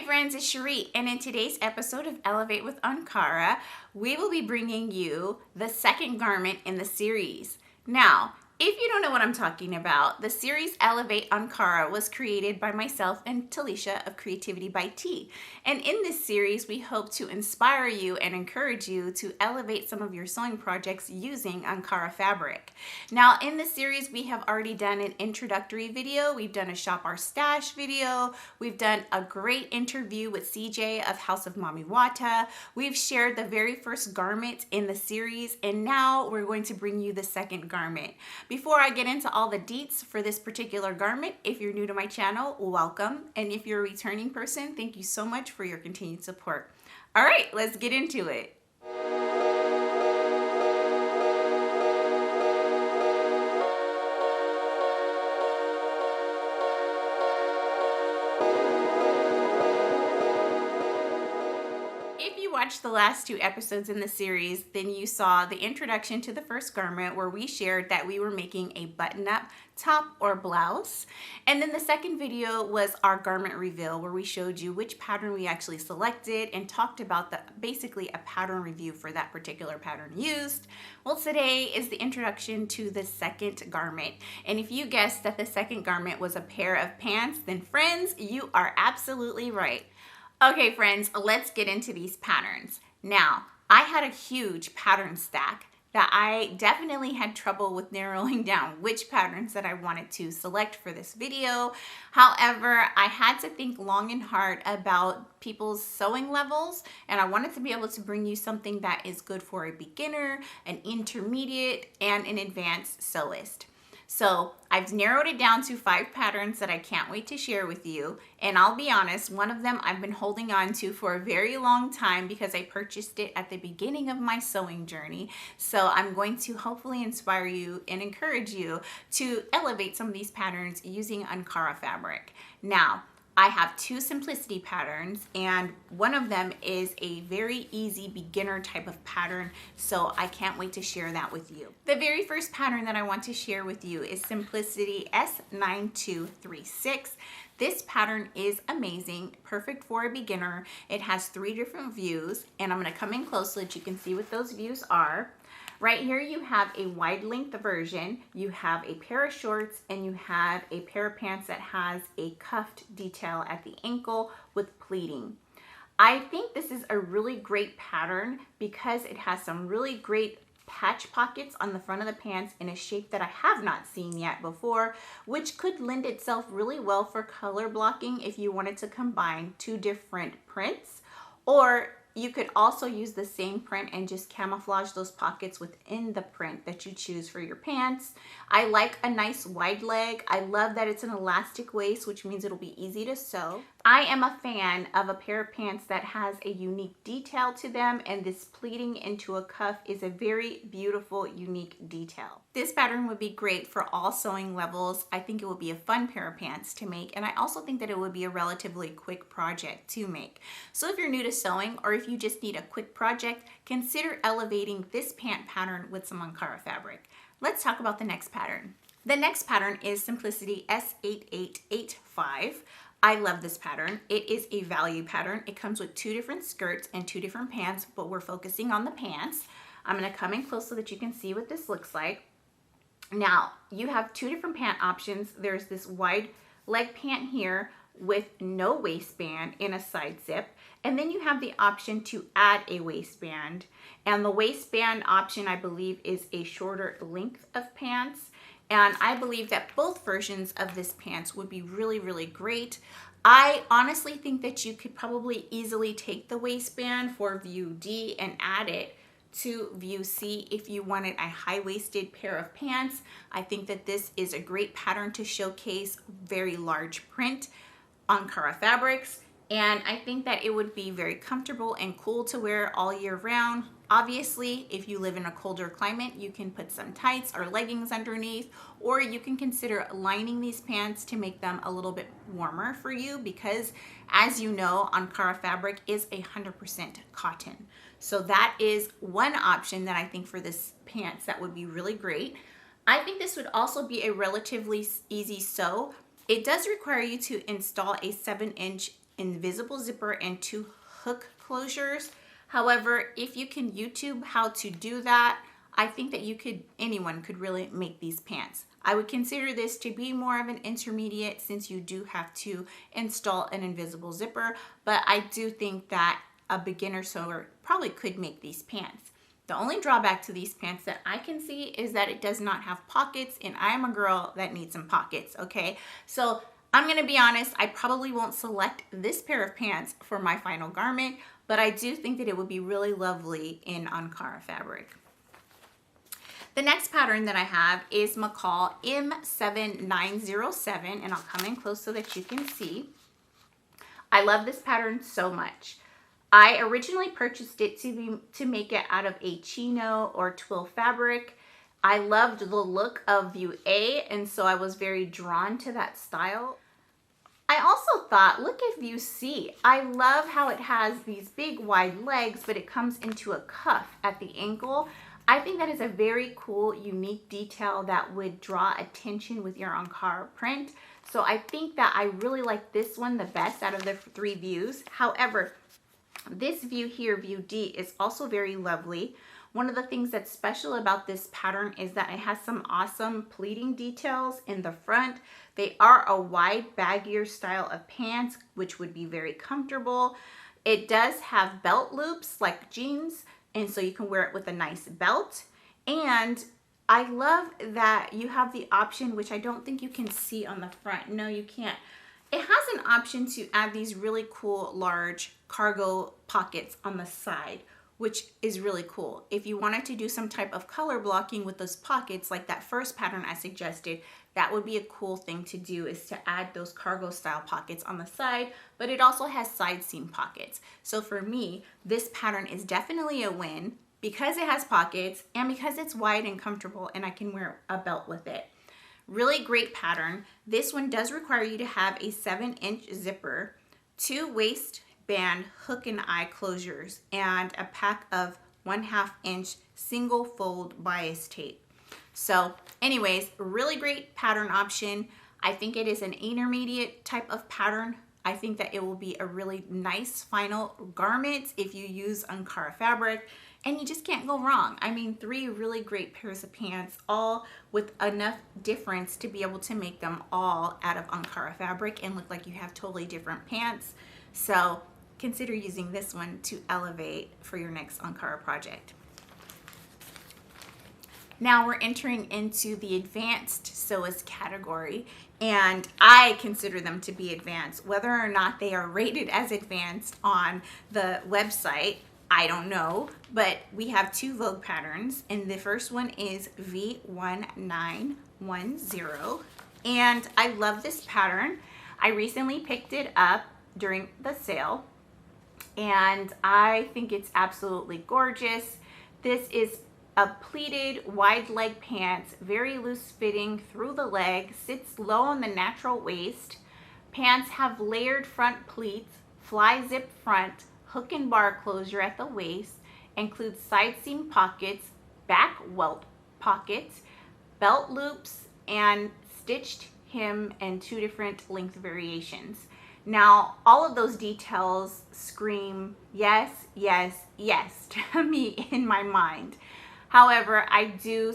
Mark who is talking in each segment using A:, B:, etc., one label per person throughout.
A: Hi friends, it's Shereé, and in today's episode of Elevate with Ankara, we will be bringing you the second garment in the series. Now, if you don't know what I'm talking about, the series Elevate Ankara was created by myself and Talisha of Creativity by T. And in this series, we hope to inspire you and encourage you to elevate some of your sewing projects using Ankara fabric. Now, in this series, we have already done an introductory video. We've done a Shop Our Stash video. We've done a great interview with CJ of House of Mami Wata. We've shared the very first garment in the series, and now we're going to bring you the second garment. Before I get into all the deets for this particular garment, if you're new to my channel, welcome. And if you're a returning person, thank you so much for your continued support. All right, let's get into it. If you watched the last two episodes in the series, then you saw the introduction to the first garment where we shared that we were making a button-up top or blouse. And then the second video was our garment reveal where we showed you which pattern we actually selected and talked about basically a pattern review for that particular pattern used. Well, today is the introduction to the second garment. And if you guessed that the second garment was a pair of pants, then friends, you are absolutely right. Okay friends, let's get into these patterns. Now, I had a huge pattern stack that I definitely had trouble with narrowing down which patterns that I wanted to select for this video. However, I had to think long and hard about people's sewing levels, and I wanted to be able to bring you something that is good for a beginner, an intermediate, and an advanced sewist. So I've narrowed it down to 5 patterns that I can't wait to share with you. And I'll be honest, one of them I've been holding on to for a very long time because I purchased it at the beginning of my sewing journey. So I'm going to hopefully inspire you and encourage you to elevate some of these patterns using Ankara fabric. Now, I have 2 simplicity patterns, and one of them is a very easy beginner type of pattern, so I can't wait to share that with you. The very first pattern that I want to share with you is Simplicity S9236. This pattern is amazing, perfect for a beginner. It has 3 different views, and I'm going to come in close so that you can see what those views are. Right here you have a wide length version, you have a pair of shorts, and you have a pair of pants that has a cuffed detail at the ankle with pleating. I think this is a really great pattern because it has some really great patch pockets on the front of the pants in a shape that I have not seen yet before, which could lend itself really well for color blocking if you wanted to combine 2 different prints, or you could also use the same print and just camouflage those pockets within the print that you choose for your pants. I like a nice wide leg. I love that it's an elastic waist, which means it'll be easy to sew. I am a fan of a pair of pants that has a unique detail to them, and this pleating into a cuff is a very beautiful, unique detail. This pattern would be great for all sewing levels. I think it would be a fun pair of pants to make, and I also think that it would be a relatively quick project to make. So if you're new to sewing, or if you just need a quick project, consider elevating this pant pattern with some Ankara fabric. Let's talk about the next pattern. The next pattern is Simplicity S8885. I love this pattern. It is a value pattern. It comes with 2 different skirts and 2 different pants, but we're focusing on the pants. I'm going to come in close so that you can see what this looks like. Now, you have 2 different pant options. There's this wide leg pant here with no waistband and a side zip, and then you have the option to add a waistband, and the waistband option I believe is a shorter length of pants, and I believe that both versions of this pants would be really, really great. I honestly think that you could probably easily take the waistband for view D and add it to view C if you wanted a high-waisted pair of pants. I think that this is a great pattern to showcase very large print Ankara fabrics, and I think that it would be very comfortable and cool to wear all year round. Obviously, if you live in a colder climate, you can put some tights or leggings underneath, or you can consider lining these pants to make them a little bit warmer for you because, as you know, Ankara fabric is 100% cotton. So that is one option that I think for this pants that would be really great. I think this would also be a relatively easy sew. It does require you to install a 7-inch invisible zipper and 2 hook closures. However, if you can YouTube how to do that, I think that anyone could really make these pants. I would consider this to be more of an intermediate since you do have to install an invisible zipper, but I do think that a beginner sewer probably could make these pants. The only drawback to these pants that I can see is that it does not have pockets, and I am a girl that needs some pockets, okay? So I'm gonna be honest, I probably won't select this pair of pants for my final garment, but I do think that it would be really lovely in Ankara fabric. The next pattern that I have is McCall M7907, and I'll come in close so that you can see. I love this pattern so much. I originally purchased it to make it out of a chino or twill fabric. I loved the look of view A, and so I was very drawn to that style. I also thought, look at view C. I love how it has these big wide legs, but it comes into a cuff at the ankle. I think that is a very cool, unique detail that would draw attention with your Ankara print. So I think that I really like this one the best out of the 3 views. However, this view here, view D, is also very lovely. One of the things that's special about this pattern is that it has some awesome pleating details in the front. They are a wide, baggier style of pants, which would be very comfortable. It does have belt loops like jeans, and so you can wear it with a nice belt. And I love that you have the option, which I don't think you can see on the front. No, you can't. It has an option to add these really cool large cargo pockets on the side, which is really cool. If you wanted to do some type of color blocking with those pockets, like that first pattern I suggested, that would be a cool thing to do, is to add those cargo style pockets on the side, but it also has side seam pockets. So for me, this pattern is definitely a win because it has pockets and because it's wide and comfortable and I can wear a belt with it. Really great pattern. This one does require you to have a 7-inch zipper, 2 waistband hook and eye closures, and a pack of 1/2 inch single fold bias tape. So anyways, really great pattern option. I think it is an intermediate type of pattern. I think that it will be a really nice final garment if you use Ankara fabric, and you just can't go wrong. I mean, 3 really great pairs of pants, all with enough difference to be able to make them all out of Ankara fabric and look like you have totally different pants. So consider using this one to elevate for your next Ankara project. Now we're entering into the advanced sews category, and I consider them to be advanced. Whether or not they are rated as advanced on the website, I don't know, but we have 2 Vogue patterns, and the first one is V1910, and I love this pattern. I recently picked it up during the sale, and I think it's absolutely gorgeous. This is a pleated wide leg pants, very loose fitting through the leg, sits low on the natural waist. Pants have layered front pleats, fly zip front, hook and bar closure at the waist, includes side seam pockets, back welt pockets, belt loops, and stitched hem and 2 different length variations. Now, all of those details scream yes, yes, yes to me in my mind. However, I do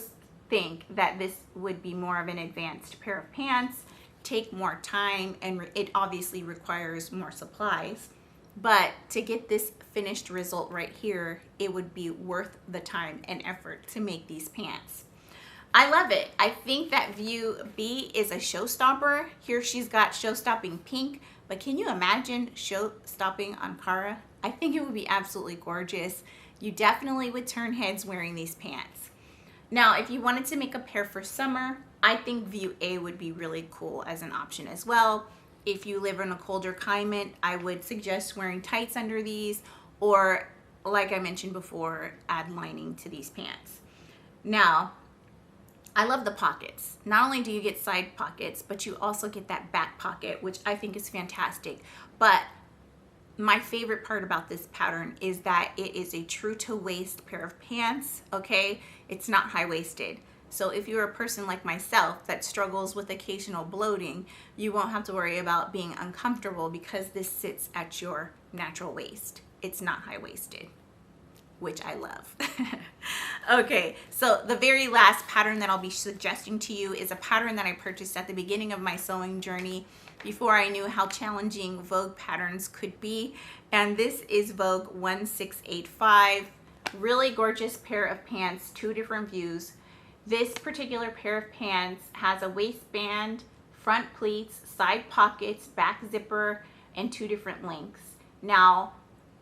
A: think that this would be more of an advanced pair of pants, take more time, and it obviously requires more supplies. But to get this finished result right here, it would be worth the time and effort to make these pants. I love it. I think that view B is a showstopper. Here she's got show-stopping pink, but can you imagine show-stopping Ankara? I think it would be absolutely gorgeous. You definitely would turn heads wearing these pants. Now, if you wanted to make a pair for summer, I think view A would be really cool as an option as well. If you live in a colder climate, I would suggest wearing tights under these, or like I mentioned before, add lining to these pants. Now, I love the pockets. Not only do you get side pockets, but you also get that back pocket, which I think is fantastic. But my favorite part about this pattern is that it is a true to waist pair of pants, okay? It's not high-waisted. So if you're a person like myself that struggles with occasional bloating, you won't have to worry about being uncomfortable because this sits at your natural waist. It's not high-waisted, which I love. Okay, so the very last pattern that I'll be suggesting to you is a pattern that I purchased at the beginning of my sewing journey before I knew how challenging Vogue patterns could be. And this is Vogue 1685. Really gorgeous pair of pants, 2 different views. This particular pair of pants has a waistband, front pleats, side pockets, back zipper, and 2 different lengths. Now,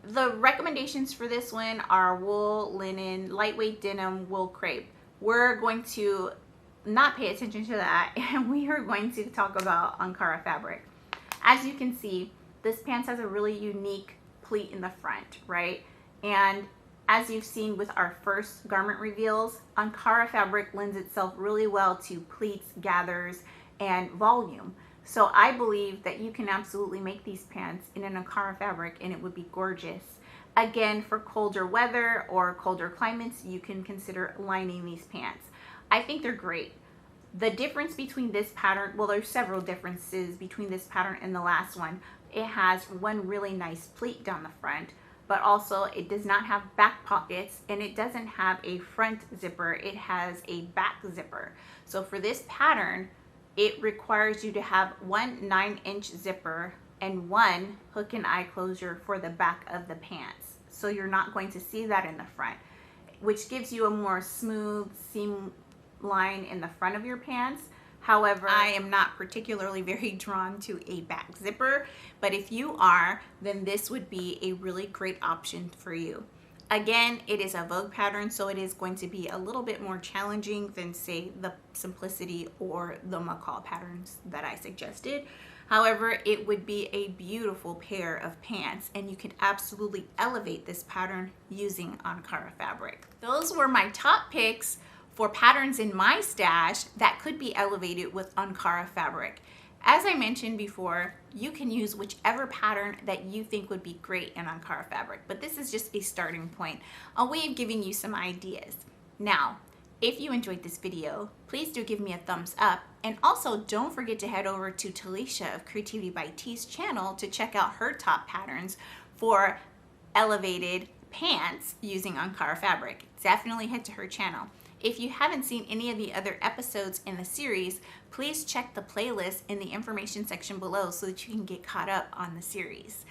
A: the recommendations for this one are wool, linen, lightweight denim, wool crepe. We're going to not pay attention to that, and we are going to talk about Ankara fabric. As you can see, this pants has a really unique pleat in the front, right? And as you've seen with our first garment reveals, Ankara fabric lends itself really well to pleats, gathers, and volume. So I believe that you can absolutely make these pants in an Ankara fabric and it would be gorgeous. Again, for colder weather or colder climates, you can consider lining these pants. I think they're great. The difference between this pattern, well, there's several differences between this pattern and the last one. It has one really nice pleat down the front, but also it does not have back pockets and it doesn't have a front zipper. It has a back zipper. So for this pattern, it requires you to have one 9-inch zipper and one hook and eye closure for the back of the pants. So you're not going to see that in the front, which gives you a more smooth seam line in the front of your pants. However, I am not particularly very drawn to a back zipper, but if you are, then this would be a really great option for you. Again, it is a Vogue pattern, so it is going to be a little bit more challenging than, say, the Simplicity or the McCall patterns that I suggested. However, it would be a beautiful pair of pants, and you could absolutely elevate this pattern using Ankara fabric. Those were my top picks for patterns in my stash that could be elevated with Ankara fabric. As I mentioned before, you can use whichever pattern that you think would be great in Ankara fabric, but this is just a starting point, a way of giving you some ideas. Now, if you enjoyed this video, please do give me a thumbs up, and also don't forget to head over to Talisha of Creativity by T's channel to check out her top patterns for elevated pants using Ankara fabric. Definitely head to her channel. If you haven't seen any of the other episodes in the series, please check the playlist in the information section below so that you can get caught up on the series.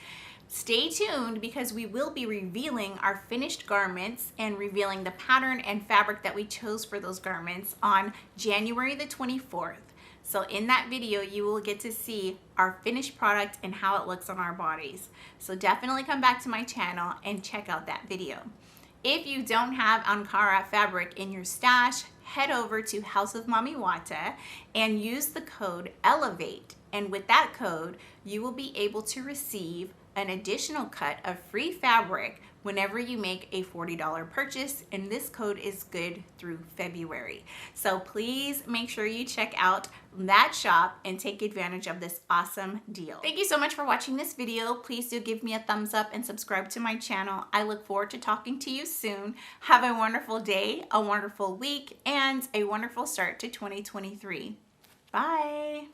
A: Stay tuned because we will be revealing our finished garments and revealing the pattern and fabric that we chose for those garments on January the 24th. So in that video, you will get to see our finished product and how it looks on our bodies. So definitely come back to my channel and check out that video. If you don't have Ankara fabric in your stash, head over to House of Mami Wata and use the code ELEVATE. And with that code, you will be able to receive an additional cut of free fabric whenever you make a $40 purchase, and this code is good through February. So please make sure you check out that shop and take advantage of this awesome deal. Thank you so much for watching this video. Please do give me a thumbs up and subscribe to my channel. I look forward to talking to you soon. Have a wonderful day, a wonderful week, and a wonderful start to 2023. Bye.